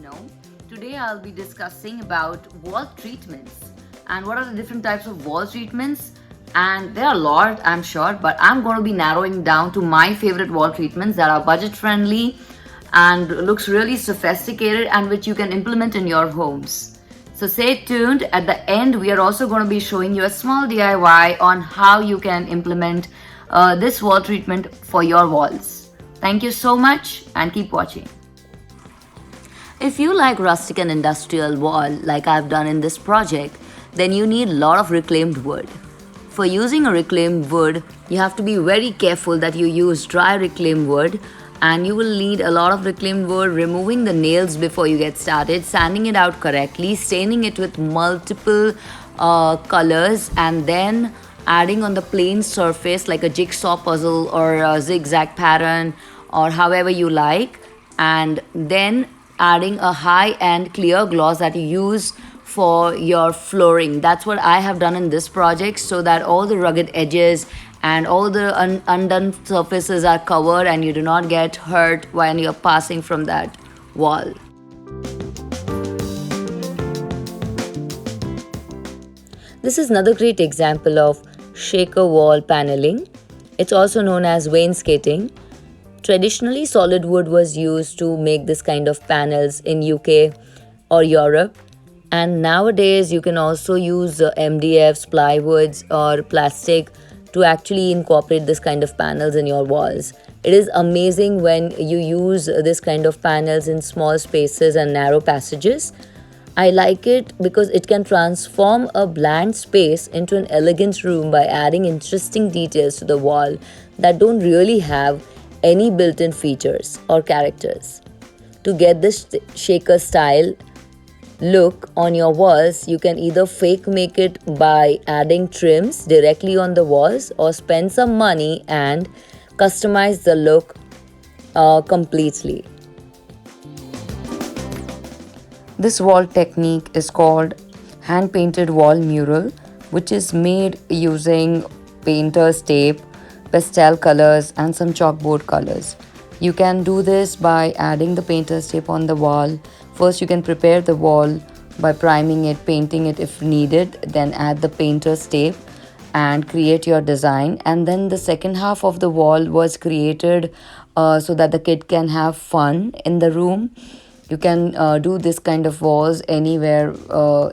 know. Today I'll be discussing about wall treatments and what are the different types of wall treatments. And there are a lot, I'm sure, but I'm going to be narrowing down to my favorite wall treatments that are budget friendly and looks really sophisticated and which you can implement in your homes. So stay tuned. At the end, we are also going to be showing you a small DIY on how you can implement this wall treatment for your walls. Thank you so much and keep watching. If you like rustic and industrial wall like I've done in this project, then you need a lot of reclaimed wood. For using a reclaimed wood, you have to be very careful that you use dry reclaimed wood, and you will need a lot of reclaimed wood, removing the nails before you get started, sanding it out correctly, staining it with multiple colors, and then adding on the plain surface like a jigsaw puzzle or a zigzag pattern or however you like, and then adding a high-end clear gloss that you use for your flooring. That's what I have done in this project, so that all the rugged edges and all the undone surfaces are covered and you do not get hurt when you're passing from that wall. This is another great example of shaker wall paneling. It's also known as wainscoting. Traditionally, solid wood was used to make this kind of panels in UK or Europe. And nowadays, you can also use MDFs, plywoods, or plastic to actually incorporate this kind of panels in your walls. It is amazing when you use this kind of panels in small spaces and narrow passages. I like it because it can transform a bland space into an elegant room by adding interesting details to the wall that don't really have any built-in features or characters. To get this shaker style look on your walls, you can either fake make it by adding trims directly on the walls or spend some money and customize the look completely. This wall technique is called hand-painted wall mural, which is made using painter's tape, pastel colors, and some chalkboard colors. You can do this by adding the painter's tape on the wall. First, you can prepare the wall by priming it, painting it if needed, then add the painter's tape and create your design. And then the second half of the wall was created so that the kid can have fun in the room. You can do this kind of walls anywhere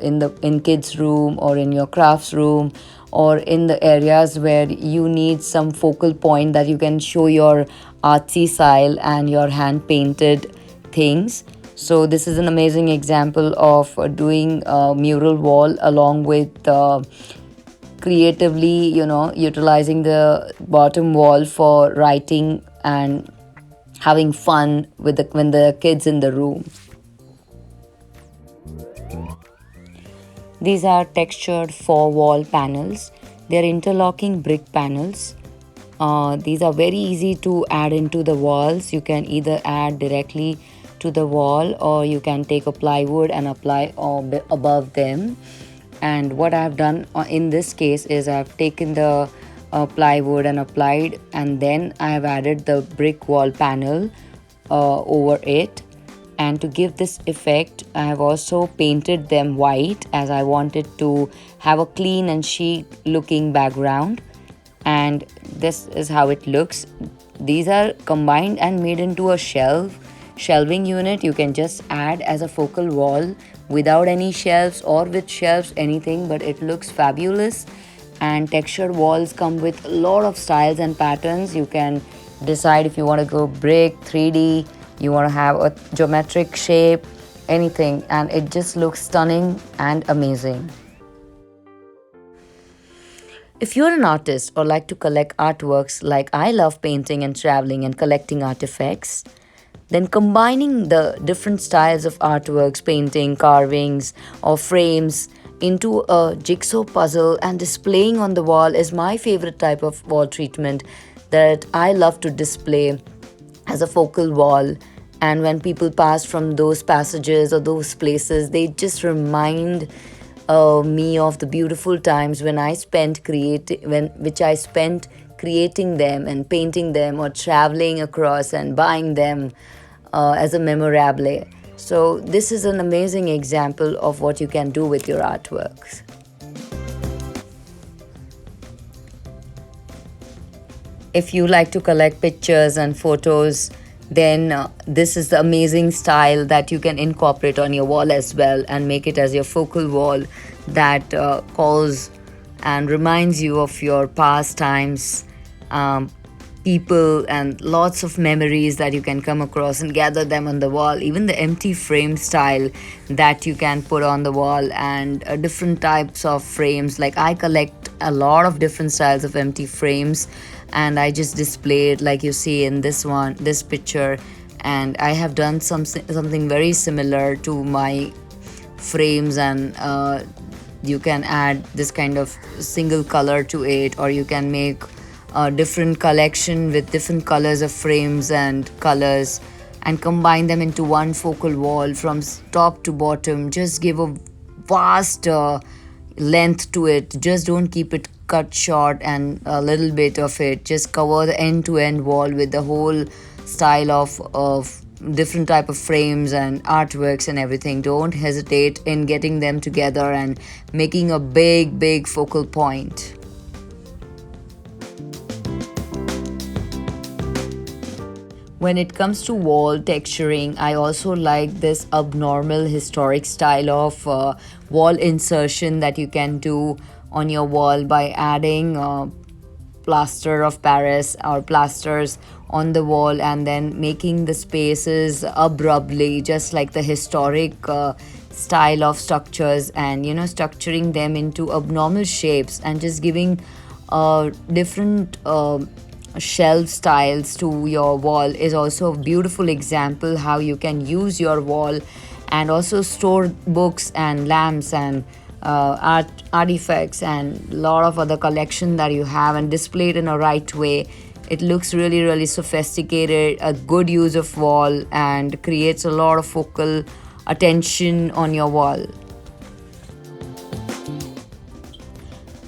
in kids' room or in your crafts room or in the areas where you need some focal point that you can show your artsy style and your hand painted things. So this is an amazing example of doing a mural wall along with creatively, utilizing the bottom wall for writing and having fun with when the kids in the room. These are textured four-wall panels. They are interlocking brick panels. These are very easy to add into the walls. You can either add directly to the wall or you can take a plywood and apply above them. And what I have done in this case is I have taken the plywood and applied, and then I have added the brick wall panel over it. And to give this effect, I have also painted them white as I wanted to have a clean and chic looking background. And this is how it looks. These are combined and made into a shelving unit. You can just add as a focal wall without any shelves or with shelves, anything, but it looks fabulous. And textured walls come with a lot of styles and patterns. You can decide if you want to go brick, 3D, you want to have a geometric shape, anything, and it just looks stunning and amazing. If you're an artist or like to collect artworks like I love painting and traveling and collecting artifacts, then combining the different styles of artworks, painting, carvings, or frames into a jigsaw puzzle and displaying on the wall is my favorite type of wall treatment that I love to display as a focal wall. And when people pass from those passages or those places, they just remind me of the beautiful times when I spent creating them and painting them or traveling across and buying them as a memorable. So this is an amazing example of what you can do with your artworks. If you like to collect pictures and photos, then this is the amazing style that you can incorporate on your wall as well and make it as your focal wall that calls and reminds you of your past times, um, people, and lots of memories that you can come across and gather them on the wall. Even the empty frame style that you can put on the wall, and different types of frames. Like, I collect a lot of different styles of empty frames, and I just display it like you see in this picture. And I have done something very similar to my frames, and you can add this kind of single color to it, or you can make a different collection with different colors of frames and colors and combine them into one focal wall from top to bottom. Just give a vast length to it. Just don't keep it cut short and a little bit of it. Just cover the end-to-end wall with the whole style of different type of frames and artworks and everything. Don't hesitate in getting them together and making a big focal point. When it comes to wall texturing, I also like this abnormal historic style of wall insertion that you can do on your wall by adding plaster of Paris or plasters on the wall and then making the spaces abruptly, just like the historic style of structures, and structuring them into abnormal shapes and just giving different shelf styles to your wall is also a beautiful example how you can use your wall and also store books and lamps and artifacts and a lot of other collection that you have and display it in a right way. It looks really sophisticated, a good use of wall, and creates a lot of focal attention on your wall.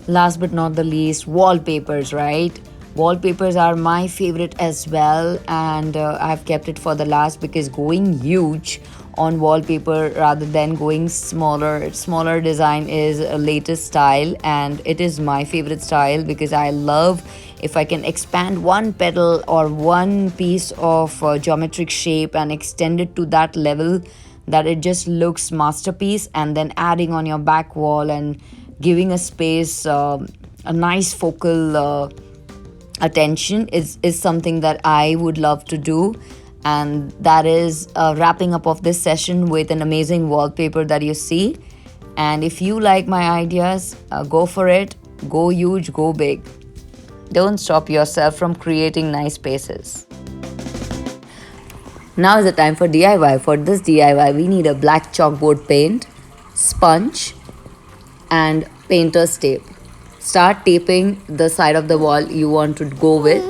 Last but not the least, wallpapers, right? Wallpapers are my favorite as well, and I've kept it for the last because going huge on wallpaper rather than going smaller design is a latest style, and it is my favorite style because I love if I can expand one petal or one piece of geometric shape and extend it to that level that it just looks masterpiece, and then adding on your back wall and giving a space a nice focal attention is something that I would love to do. And that is wrapping up of this session with an amazing wallpaper that you see. And if you like my ideas, go for it. Go huge, go big. Don't stop yourself from creating nice spaces. Now is the time for DIY. For this DIY, we need a black chalkboard paint, sponge, and painter's tape. Start taping the side of the wall you want to go with,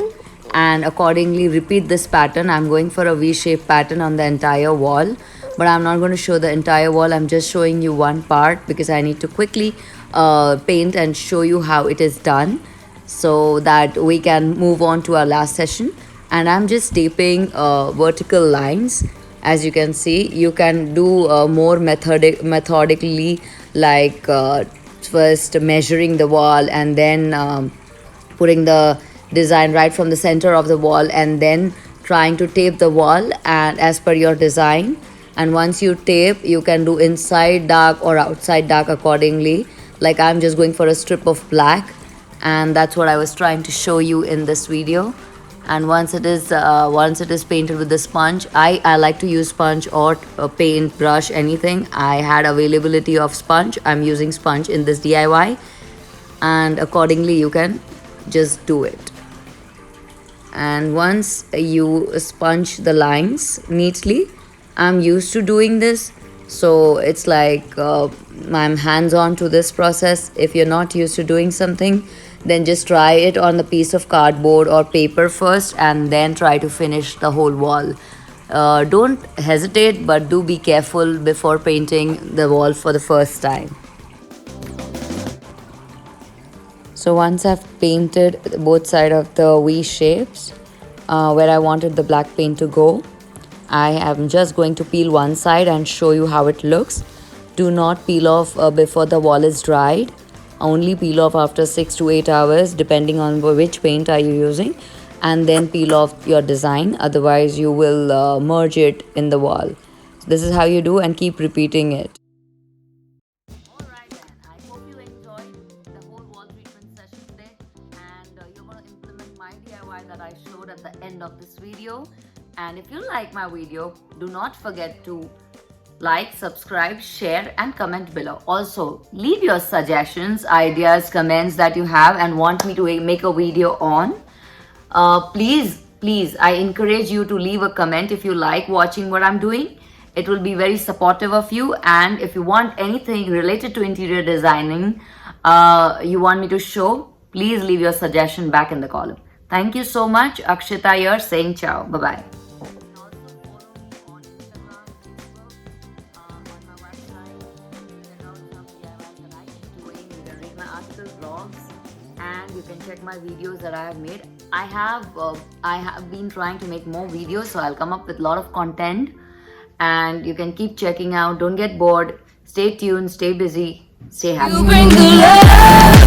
and accordingly repeat this pattern. I'm going for a V-shaped pattern on the entire wall, but I'm not going to show the entire wall. I'm just showing you one part because I need to quickly paint and show you how it is done so that we can move on to our last session. And I'm just taping vertical lines. As you can see, you can do more methodically, like first measuring the wall and then putting the design right from the center of the wall and then trying to tape the wall and as per your design. And once you tape, you can do inside dark or outside dark accordingly. Like, I'm just going for a strip of black, and that's what I was trying to show you in this video. And once it is painted with the sponge, I like to use sponge or a paint brush, anything. I had availability of sponge. I'm using sponge in this DIY, and accordingly you can just do it. And once you sponge the lines neatly, I'm used to doing this, so it's like I'm hands-on to this process. If you're not used to doing something, then just try it on the piece of cardboard or paper first and then try to finish the whole wall. Don't hesitate, but do be careful before painting the wall for the first time. So once I've painted both sides of the V shapes where I wanted the black paint to go, I am just going to peel one side and show you how it looks. Do not peel off before the wall is dried. Only peel off after 6 to 8 hours depending on which paint are you using, and then peel off your design, otherwise you will merge it in the wall. So this is how you do, and keep repeating it. Alright then, I hope you enjoyed the whole wall treatment session today, and you're going to implement my DIY that I showed at the end of this video. And if you like my video, do not forget to like, subscribe, share and comment below. Also, leave your suggestions, ideas, comments that you have and want me to make a video on. Please, I encourage you to leave a comment if you like watching what I'm doing. It will be very supportive of you. And if you want anything related to interior designing, you want me to show, please leave your suggestion back in the column. Thank you so much. Akshita here saying ciao. Bye-bye. And you can check my videos that I have made. I have been trying to make more videos, so I'll come up with a lot of content, and you can keep checking out. Don't get bored. Stay tuned, stay busy, stay happy.